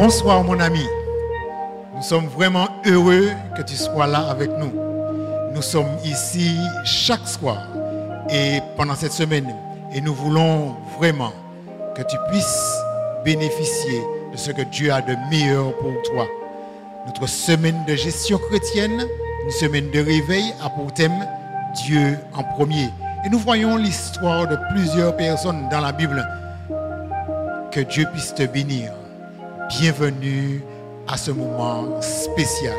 Bonsoir mon ami. Nous sommes vraiment heureux que tu sois là avec nous. Nous sommes ici chaque soir et pendant cette semaine et nous voulons vraiment que tu puisses bénéficier de ce que Dieu a de meilleur pour toi. Notre semaine de gestion chrétienne, une semaine de réveil a pour thème Dieu en premier. Et nous voyons l'histoire de plusieurs personnes dans la Bible. Que Dieu puisse te bénir. Bienvenue à ce moment spécial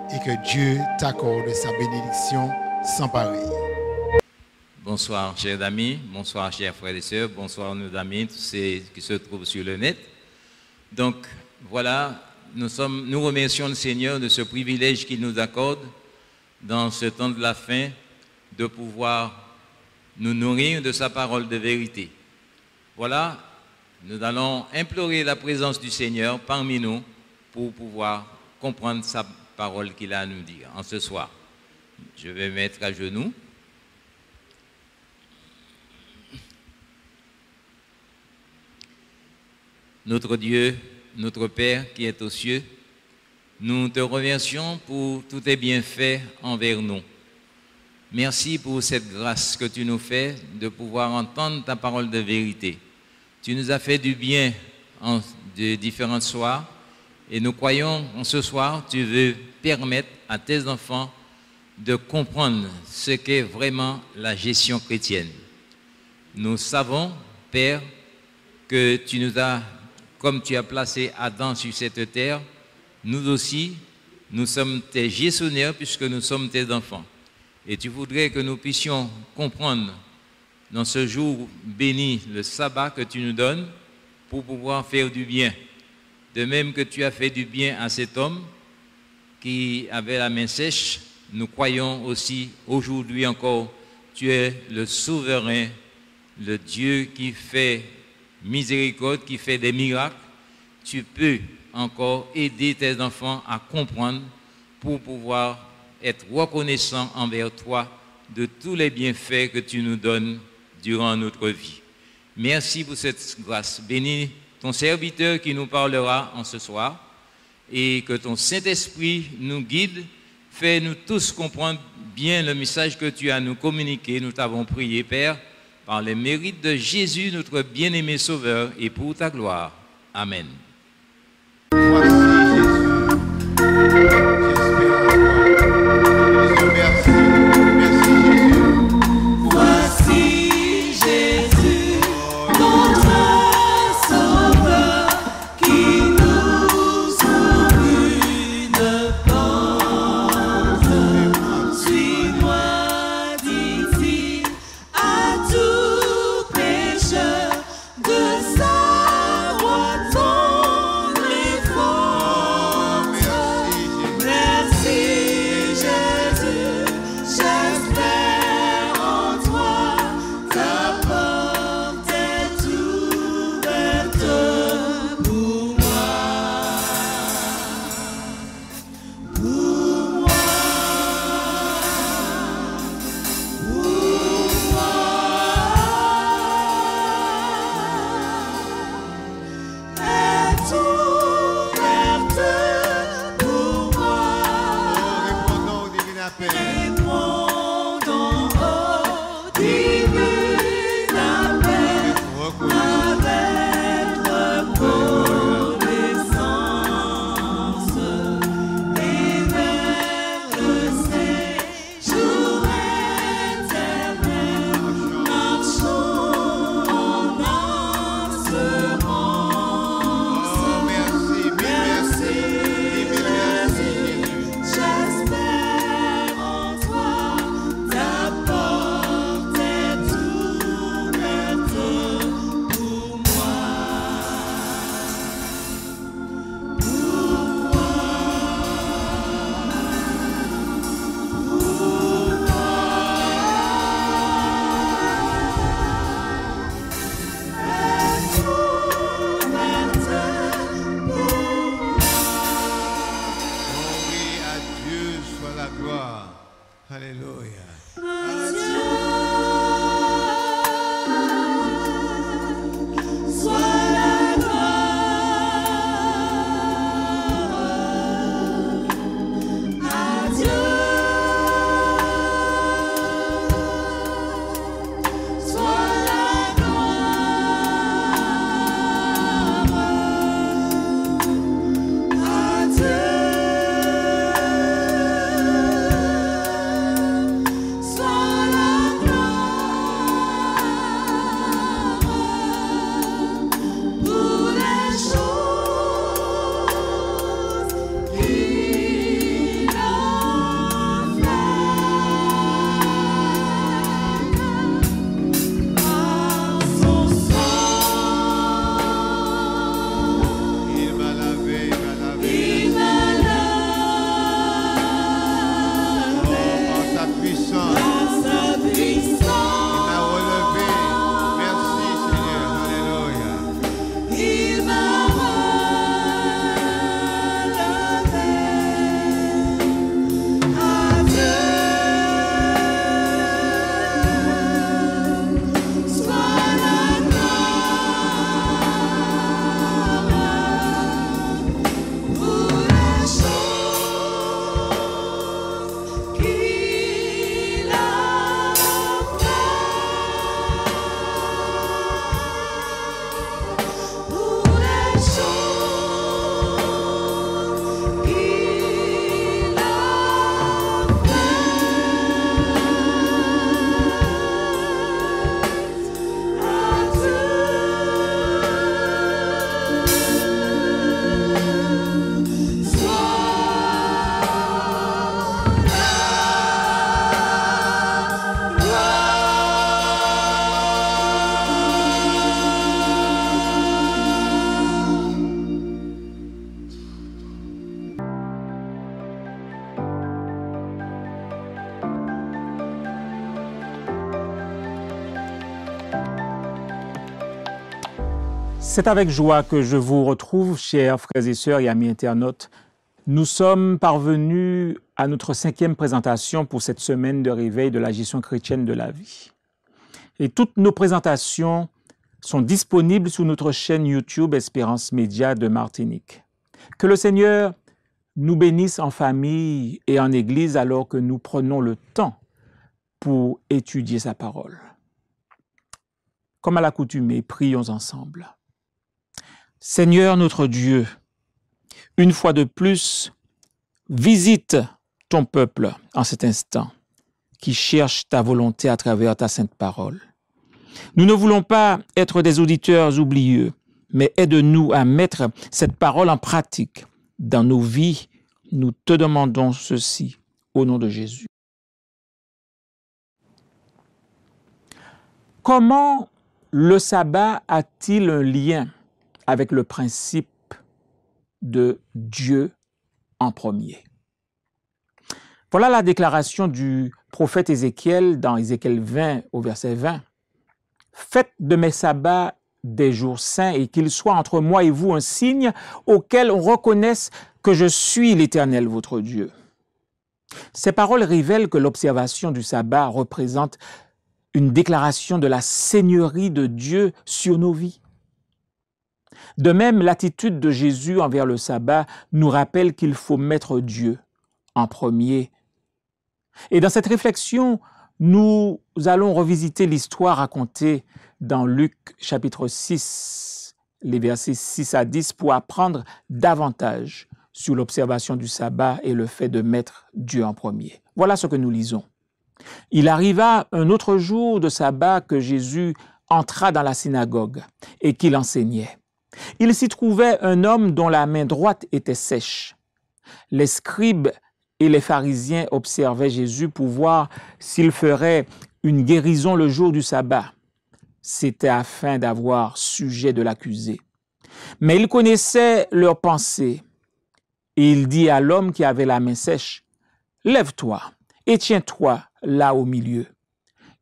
et que Dieu t'accorde sa bénédiction sans pareil. Bonsoir chers amis, bonsoir chers frères et sœurs, bonsoir nos amis, tous ceux qui se trouvent sur le net. Donc voilà, nous remercions le Seigneur de ce privilège qu'il nous accorde dans ce temps de la fin de pouvoir nous nourrir de sa parole de vérité. Voilà, nous allons implorer la présence du Seigneur parmi nous pour pouvoir comprendre sa parole qu'il a à nous dire en ce soir. Je vais mettre à genoux. Notre Dieu, notre Père qui est aux cieux, nous te remercions pour tous tes bienfaits envers nous. Merci pour cette grâce que tu nous fais de pouvoir entendre ta parole de vérité. Tu nous as fait du bien en de différents soirs et nous croyons en ce soir, tu veux permettre à tes enfants de comprendre ce qu'est vraiment la gestion chrétienne. Nous savons, Père, que tu nous as, comme tu as placé Adam sur cette terre, nous aussi, nous sommes tes gestionnaires puisque nous sommes tes enfants. Et tu voudrais que nous puissions comprendre dans ce jour béni, le sabbat que tu nous donnes, pour pouvoir faire du bien. De même que tu as fait du bien à cet homme qui avait la main sèche, nous croyons aussi aujourd'hui encore, tu es le souverain, le Dieu qui fait miséricorde, qui fait des miracles. Tu peux encore aider tes enfants à comprendre pour pouvoir être reconnaissant envers toi de tous les bienfaits que tu nous donnes durant notre vie. Merci pour cette grâce. Bénis ton serviteur qui nous parlera en ce soir et que ton Saint-Esprit nous guide. Fais-nous tous comprendre bien le message que tu as à nous communiquer. Nous t'avons prié, Père, par les mérites de Jésus, notre bien-aimé Sauveur, et pour ta gloire. Amen. Voici Jésus. J'espère en toi. Merci. Merci Jésus. Voici Jésus, notre Sauveur, qui nous ouvre une porte. Suis-moi, dit-il, à tout pécheur de savoir ton réforme. C'est avec joie que je vous retrouve, chers frères et sœurs et amis internautes. Nous sommes parvenus à notre 5e présentation pour cette semaine de réveil de la gestion chrétienne de la vie. Et toutes nos présentations sont disponibles sur notre chaîne YouTube Espérance Média de Martinique. Que le Seigneur nous bénisse en famille et en Église alors que nous prenons le temps pour étudier sa parole. Comme à l'accoutumée, prions ensemble. Seigneur notre Dieu, une fois de plus, visite ton peuple en cet instant qui cherche ta volonté à travers ta sainte parole. Nous ne voulons pas être des auditeurs oublieux, mais aide-nous à mettre cette parole en pratique dans nos vies. Nous te demandons ceci au nom de Jésus. Comment le sabbat a-t-il un lien avec le principe de Dieu en premier? Voilà la déclaration du prophète Ézéchiel dans Ézéchiel 20 au verset 20. « Faites de mes sabbats des jours saints et qu'ils soient entre moi et vous un signe auquel on reconnaisse que je suis l'Éternel votre Dieu. » Ces paroles révèlent que l'observation du sabbat représente une déclaration de la seigneurie de Dieu sur nos vies. De même, l'attitude de Jésus envers le sabbat nous rappelle qu'il faut mettre Dieu en premier. Et dans cette réflexion, nous allons revisiter l'histoire racontée dans Luc chapitre 6, les versets 6 à 10, pour apprendre davantage sur l'observation du sabbat et le fait de mettre Dieu en premier. Voilà ce que nous lisons. « Il arriva un autre jour de sabbat que Jésus entra dans la synagogue et qu'il enseignait. Il s'y trouvait un homme dont la main droite était sèche. Les scribes et les pharisiens observaient Jésus pour voir s'il ferait une guérison le jour du sabbat. C'était afin d'avoir sujet de l'accuser. Mais il connaissait leurs pensées. Et il dit à l'homme qui avait la main sèche, « Lève-toi et tiens-toi là au milieu. »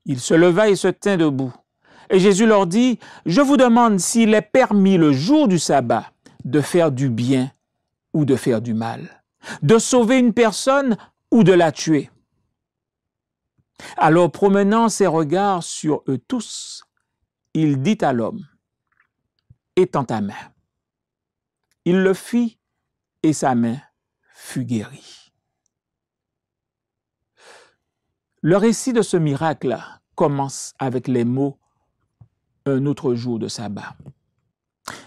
Il se leva et se tint debout. Et Jésus leur dit, « Je vous demande s'il est permis le jour du sabbat de faire du bien ou de faire du mal, de sauver une personne ou de la tuer. » Alors, promenant ses regards sur eux tous, il dit à l'homme, « Étends ta main. » Il le fit et sa main fut guérie. Le récit de ce miracle commence avec les mots « un autre jour de sabbat ».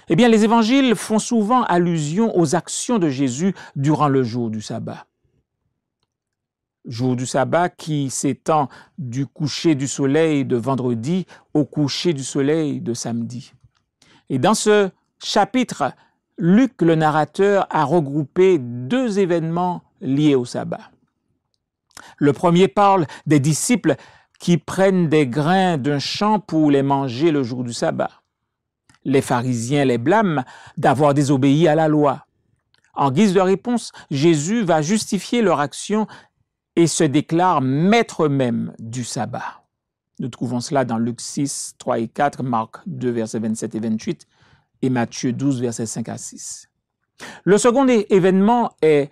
Eh bien, les évangiles font souvent allusion aux actions de Jésus durant le jour du sabbat. Jour du sabbat qui s'étend du coucher du soleil de vendredi au coucher du soleil de samedi. Et dans ce chapitre, Luc, le narrateur, a regroupé 2 événements liés au sabbat. Le premier parle des disciples qui prennent des grains d'un champ pour les manger le jour du sabbat. Les pharisiens les blâment d'avoir désobéi à la loi. En guise de réponse, Jésus va justifier leur action et se déclare maître même du sabbat. Nous trouvons cela dans Luc 6, 3 et 4, Marc 2, versets 27 et 28, et Matthieu 12, versets 5 à 6. Le second événement est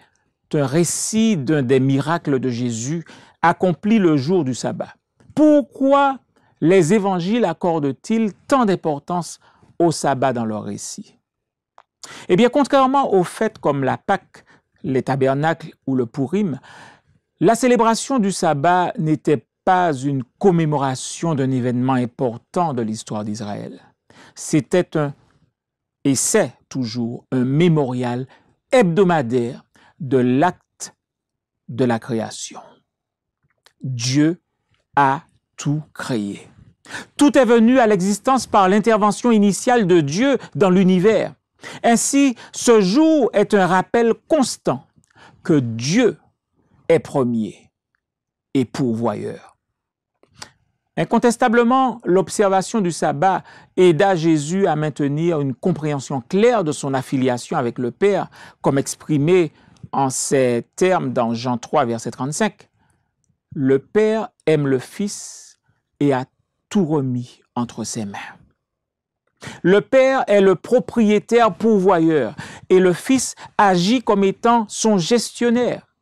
un récit d'un des miracles de Jésus accompli le jour du sabbat. Pourquoi les évangiles accordent-ils tant d'importance au sabbat dans leur récit? Eh bien, contrairement aux fêtes comme la Pâque, les tabernacles ou le Pourim, la célébration du sabbat n'était pas une commémoration d'un événement important de l'histoire d'Israël. C'était et c'est toujours un mémorial hebdomadaire de l'acte de la création. Dieu a tout créé. Tout est venu à l'existence par l'intervention initiale de Dieu dans l'univers. Ainsi, ce jour est un rappel constant que Dieu est premier et pourvoyeur. Incontestablement, l'observation du sabbat aida Jésus à maintenir une compréhension claire de son affiliation avec le Père, comme exprimé en ces termes dans Jean 3, verset 35. « Le Père aime le Fils et a tout remis entre ses mains. Le Père est le propriétaire pourvoyeur et le Fils agit comme étant son gestionnaire.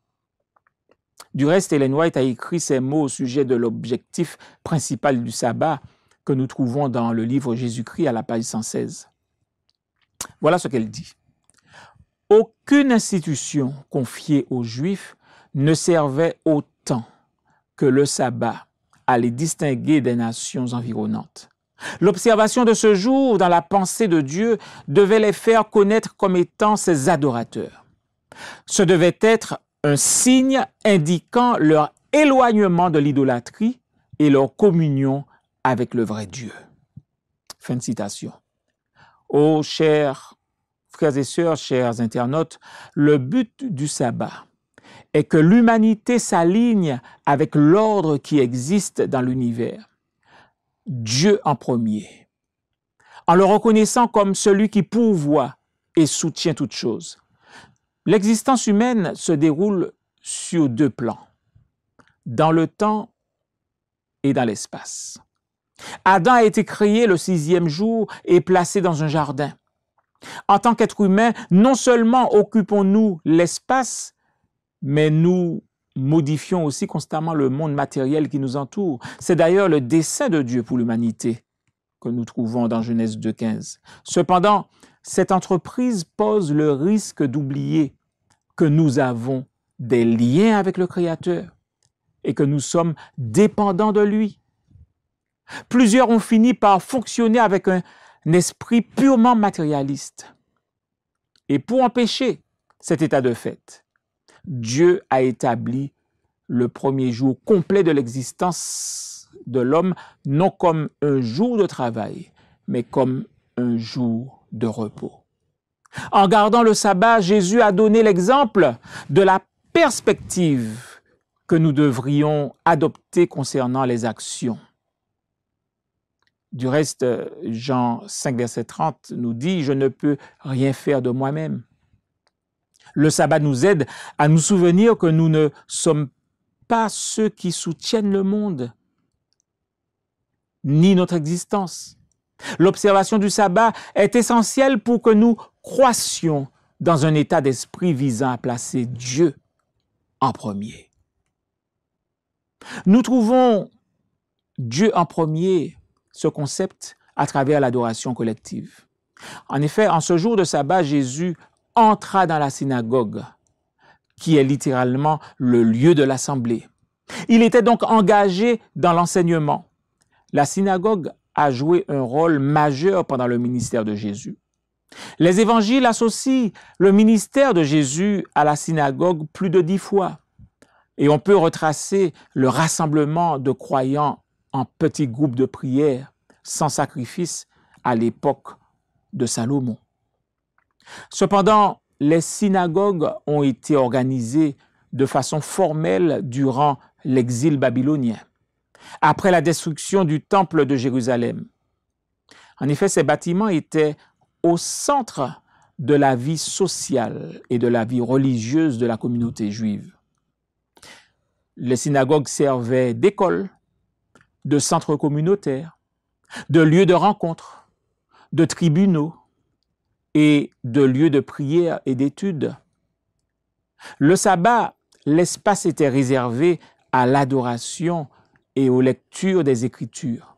Du reste, Ellen White a écrit ces mots au sujet de l'objectif principal du sabbat que nous trouvons dans le livre Jésus-Christ à la page 116. Voilà ce qu'elle dit. Aucune institution confiée aux Juifs ne servait autant que le sabbat à les distinguer des nations environnantes. L'observation de ce jour dans la pensée de Dieu devait les faire connaître comme étant ses adorateurs. Ce devait être un signe indiquant leur éloignement de l'idolâtrie et leur communion avec le vrai Dieu. Fin de citation. Ô chers frères et sœurs, chers internautes, le but du sabbat est que l'humanité s'aligne avec l'ordre qui existe dans l'univers. Dieu en premier, en le reconnaissant comme celui qui pourvoit et soutient toutes choses. L'existence humaine se déroule sur deux plans, dans le temps et dans l'espace. Adam a été créé le 6e jour et placé dans un jardin. En tant qu'être humain, non seulement occupons-nous l'espace, mais nous modifions aussi constamment le monde matériel qui nous entoure. C'est d'ailleurs le dessein de Dieu pour l'humanité que nous trouvons dans Genèse 2,15. Cependant, cette entreprise pose le risque d'oublier que nous avons des liens avec le Créateur et que nous sommes dépendants de lui. Plusieurs ont fini par fonctionner avec un esprit purement matérialiste. Et pour empêcher cet état de fait, Dieu a établi le premier jour complet de l'existence de l'homme, non comme un jour de travail, mais comme un jour de repos. En gardant le sabbat, Jésus a donné l'exemple de la perspective que nous devrions adopter concernant les actions. Du reste, Jean 5, verset 30 nous dit « Je ne peux rien faire de moi-même ». Le sabbat nous aide à nous souvenir que nous ne sommes pas ceux qui soutiennent le monde, ni notre existence. L'observation du sabbat est essentielle pour que nous croissions dans un état d'esprit visant à placer Dieu en premier. Nous trouvons Dieu en premier, ce concept, à travers l'adoration collective. En effet, en ce jour de sabbat, Jésus entra dans la synagogue, qui est littéralement le lieu de l'assemblée. Il était donc engagé dans l'enseignement. La synagogue a joué un rôle majeur pendant le ministère de Jésus. Les évangiles associent le ministère de Jésus à la synagogue plus de 10 fois. Et on peut retracer le rassemblement de croyants en petits groupes de prière, sans sacrifice, à l'époque de Salomon. Cependant, les synagogues ont été organisées de façon formelle durant l'exil babylonien, après la destruction du temple de Jérusalem. En effet, ces bâtiments étaient au centre de la vie sociale et de la vie religieuse de la communauté juive. Les synagogues servaient d'école, de centres communautaires, de lieux de rencontre, de tribunaux et de lieux de prière et d'études. Le sabbat, l'espace était réservé à l'adoration et aux lectures des Écritures.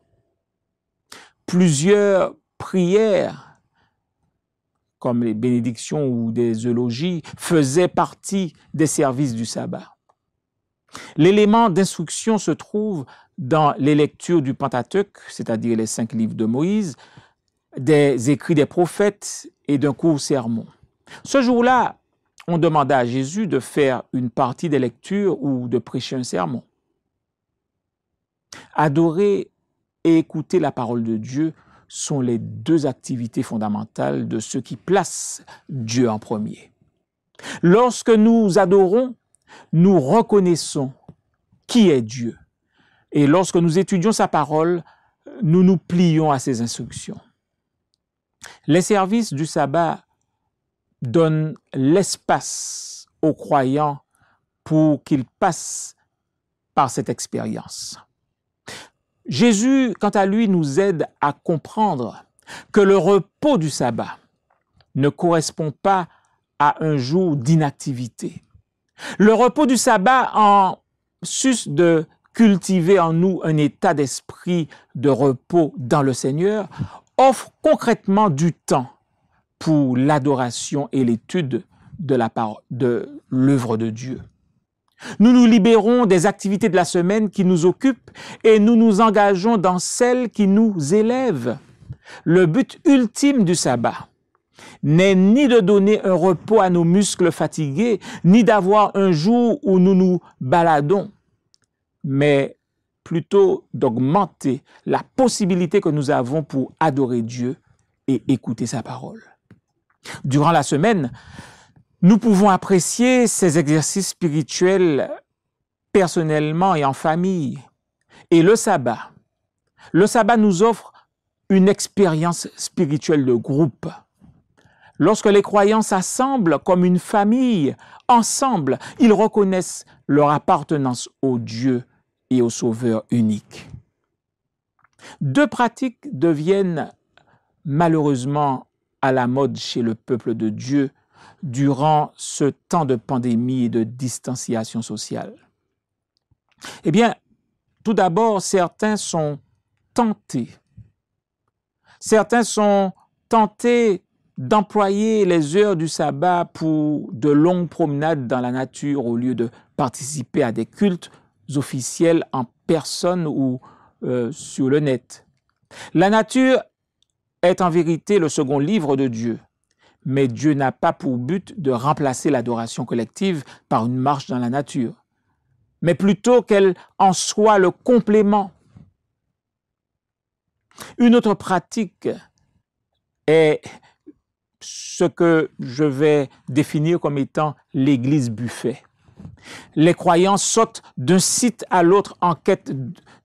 Plusieurs prières, comme les bénédictions ou des eulogies, faisaient partie des services du sabbat. L'élément d'instruction se trouve dans les lectures du Pentateuque, c'est-à-dire les 5 livres de Moïse, des écrits des prophètes et d'un court sermon. Ce jour-là, on demanda à Jésus de faire une partie des lectures ou de prêcher un sermon. Adorer et écouter la parole de Dieu sont les deux activités fondamentales de ceux qui placent Dieu en premier. Lorsque nous adorons, nous reconnaissons qui est Dieu. Et lorsque nous étudions sa parole, nous nous plions à ses instructions. Les services du sabbat donnent l'espace aux croyants pour qu'ils passent par cette expérience. Jésus, quant à lui, nous aide à comprendre que le repos du sabbat ne correspond pas à un jour d'inactivité. Le repos du sabbat, en sus de cultiver en nous un état d'esprit de repos dans le Seigneur, offre concrètement du temps pour l'adoration et l'étude de l'œuvre de Dieu. Nous nous libérons des activités de la semaine qui nous occupent et nous nous engageons dans celles qui nous élèvent. Le but ultime du sabbat n'est ni de donner un repos à nos muscles fatigués, ni d'avoir un jour où nous nous baladons, mais plutôt d'augmenter la possibilité que nous avons pour adorer Dieu et écouter sa parole. Durant la semaine, nous pouvons apprécier ces exercices spirituels personnellement et en famille. Et le sabbat nous offre une expérience spirituelle de groupe. Lorsque les croyants s'assemblent comme une famille, ensemble, ils reconnaissent leur appartenance au Dieu et au Sauveur unique. Deux pratiques deviennent malheureusement à la mode chez le peuple de Dieu durant ce temps de pandémie et de distanciation sociale. Eh bien, tout d'abord, certains sont tentés d'employer les heures du sabbat pour de longues promenades dans la nature au lieu de participer à des cultes officiels en personne ou sur le net. La nature est en vérité le second livre de Dieu, mais Dieu n'a pas pour but de remplacer l'adoration collective par une marche dans la nature, mais plutôt qu'elle en soit le complément. Une autre pratique est ce que je vais définir comme étant l'église buffet. Les croyants sautent d'un site à l'autre en quête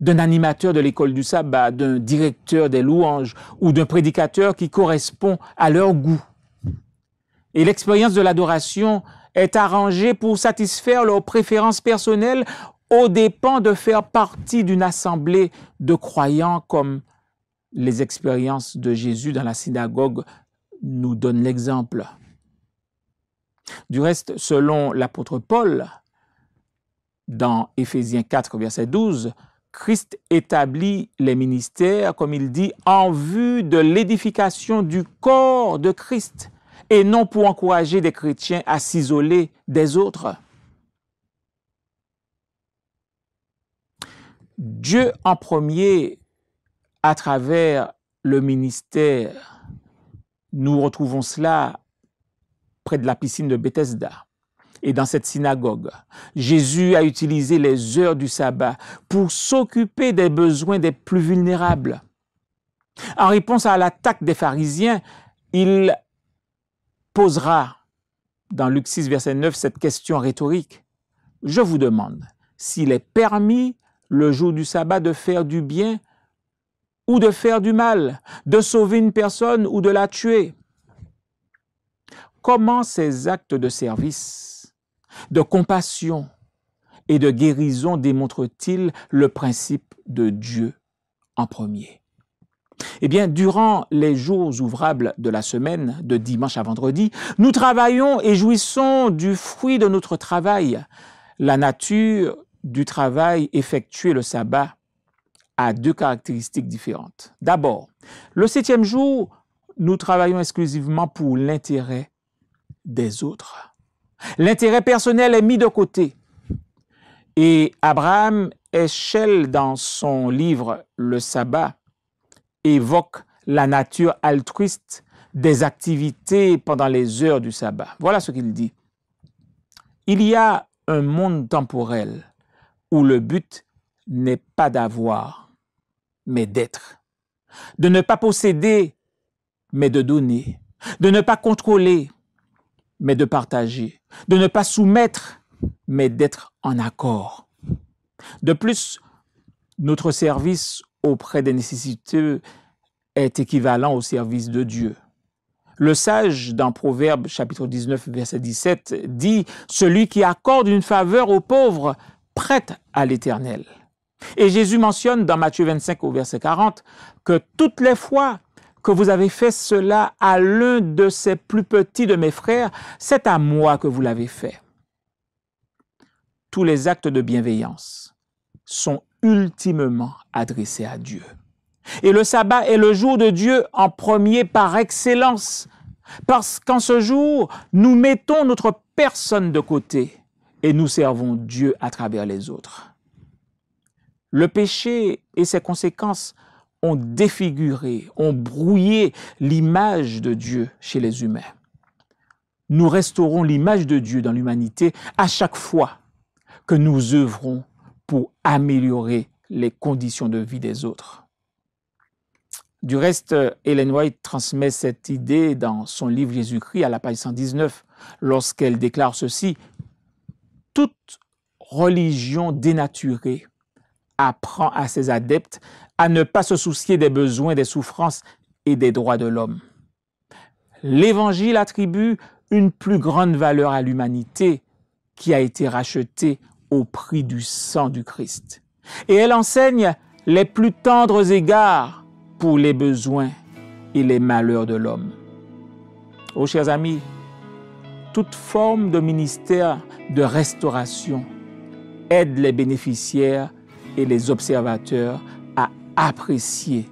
d'un animateur de l'école du sabbat, d'un directeur des louanges ou d'un prédicateur qui correspond à leur goût. Et l'expérience de l'adoration est arrangée pour satisfaire leurs préférences personnelles aux dépens de faire partie d'une assemblée de croyants comme les expériences de Jésus dans la synagogue nous donnent l'exemple. Du reste, selon l'apôtre Paul, dans Éphésiens 4, verset 12, Christ établit les ministères, comme il dit, en vue de l'édification du corps de Christ et non pour encourager des chrétiens à s'isoler des autres. Dieu en premier, à travers le ministère, nous retrouvons cela près de la piscine de Bethesda et dans cette synagogue. Jésus a utilisé les heures du sabbat pour s'occuper des besoins des plus vulnérables. En réponse à l'attaque des pharisiens, il posera dans Luc 6, verset 9, cette question rhétorique. Je vous demande s'il est permis le jour du sabbat de faire du bien ou de faire du mal, de sauver une personne ou de la tuer. Comment ces actes de service, de compassion et de guérison démontrent-ils le principe de Dieu en premier? Eh bien, durant les jours ouvrables de la semaine, de dimanche à vendredi, nous travaillons et jouissons du fruit de notre travail. La nature du travail effectué le sabbat a deux caractéristiques différentes. D'abord, le 7e jour, nous travaillons exclusivement pour l'intérêt des autres. L'intérêt personnel est mis de côté. Et Abraham Heschel, dans son livre « Le sabbat », évoque la nature altruiste des activités pendant les heures du sabbat. Voilà ce qu'il dit. Il y a un monde temporel où le but n'est pas d'avoir, mais d'être. De ne pas posséder, mais de donner. De ne pas contrôler, mais de partager. De ne pas soumettre, mais d'être en accord. De plus, notre service auprès des nécessiteux est équivalent au service de Dieu. Le sage, dans Proverbes chapitre 19, verset 17, dit « Celui qui accorde une faveur aux pauvres prête à l'Éternel. Et Jésus mentionne dans Matthieu 25 au verset 40 que toutes les fois que vous avez fait cela à l'un de ces plus petits de mes frères, c'est à moi que vous l'avez fait. Tous les actes de bienveillance sont ultimement adressés à Dieu. Et le sabbat est le jour de Dieu en premier par excellence, parce qu'en ce jour, nous mettons notre personne de côté et nous servons Dieu à travers les autres. Le péché et ses conséquences ont défiguré, ont brouillé l'image de Dieu chez les humains. Nous restaurons l'image de Dieu dans l'humanité à chaque fois que nous œuvrons pour améliorer les conditions de vie des autres. Du reste, Ellen White transmet cette idée dans son livre Jésus-Christ à la page 119 lorsqu'elle déclare ceci: « Toute religion dénaturée apprend à ses adeptes à ne pas se soucier des besoins, des souffrances et des droits de l'homme. L'Évangile attribue une plus grande valeur à l'humanité qui a été rachetée au prix du sang du Christ. Et elle enseigne les plus tendres égards pour les besoins et les malheurs de l'homme. » Oh, chers amis, toute forme de ministère de restauration aide les bénéficiaires et les observateurs à apprécier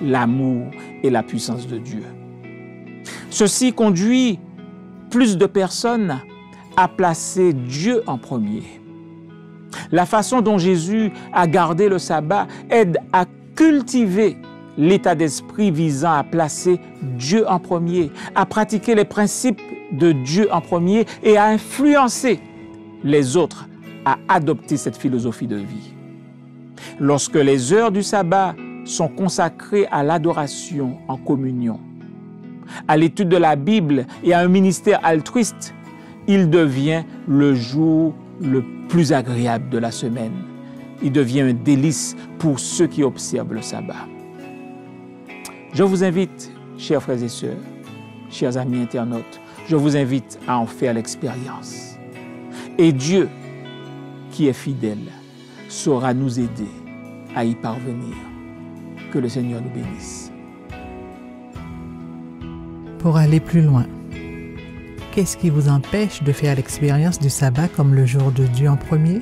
l'amour et la puissance de Dieu. Ceci conduit plus de personnes à placer Dieu en premier. La façon dont Jésus a gardé le sabbat aide à cultiver l'état d'esprit visant à placer Dieu en premier, à pratiquer les principes de Dieu en premier et à influencer les autres à adopter cette philosophie de vie. Lorsque les heures du sabbat sont consacrées à l'adoration en communion, à l'étude de la Bible et à un ministère altruiste, il devient le jour le plus agréable de la semaine. Il devient un délice pour ceux qui observent le sabbat. Je vous invite, chers frères et sœurs, chers amis internautes, je vous invite à en faire l'expérience. Et Dieu, qui est fidèle, saura nous aider à y parvenir. Que le Seigneur nous bénisse. Pour aller plus loin, qu'est-ce qui vous empêche de faire l'expérience du sabbat comme le jour de Dieu en premier?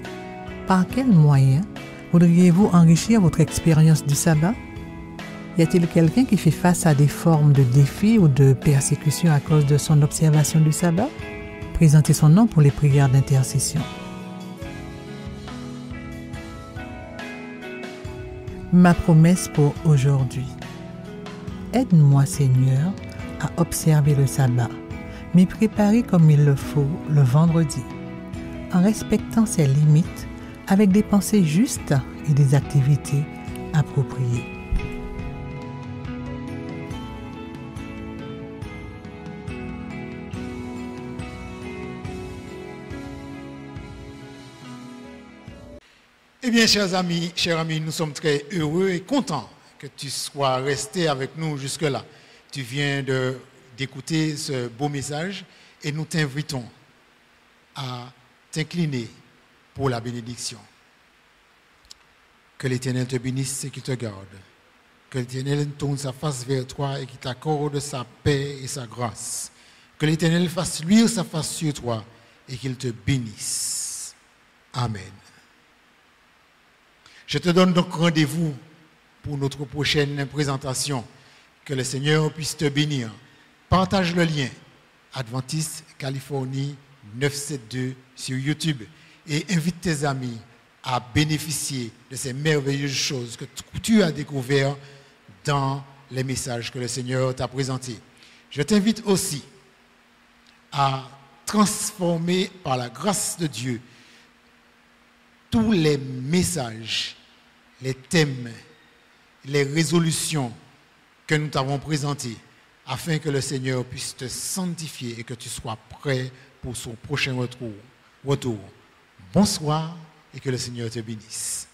Par quels moyens voudriez-vous enrichir votre expérience du sabbat? Y a-t-il quelqu'un qui fait face à des formes de défis ou de persécutions à cause de son observation du sabbat? Présentez son nom pour les prières d'intercession. Ma promesse pour aujourd'hui. Aide-moi, Seigneur, à observer le sabbat, m'y préparer comme il le faut le vendredi, en respectant ses limites, avec des pensées justes et des activités appropriées. Eh bien, chers amis, nous sommes très heureux et contents que tu sois resté avec nous jusque-là. Tu viens d'écouter ce beau message et nous t'invitons à t'incliner pour la bénédiction. Que l'Éternel te bénisse et qu'il te garde. Que l'Éternel tourne sa face vers toi et qu'il t'accorde sa paix et sa grâce. Que l'Éternel fasse luire sa face sur toi et qu'il te bénisse. Amen. Je te donne donc rendez-vous pour notre prochaine présentation. Que le Seigneur puisse te bénir. Partage le lien Adventiste Californie 972 sur YouTube et invite tes amis à bénéficier de ces merveilleuses choses que tu as découvertes dans les messages que le Seigneur t'a présentés. Je t'invite aussi à transformer par la grâce de Dieu tous les messages, les thèmes, les résolutions que nous t'avons présentées afin que le Seigneur puisse te sanctifier et que tu sois prêt pour son prochain retour. Bonsoir et que le Seigneur te bénisse.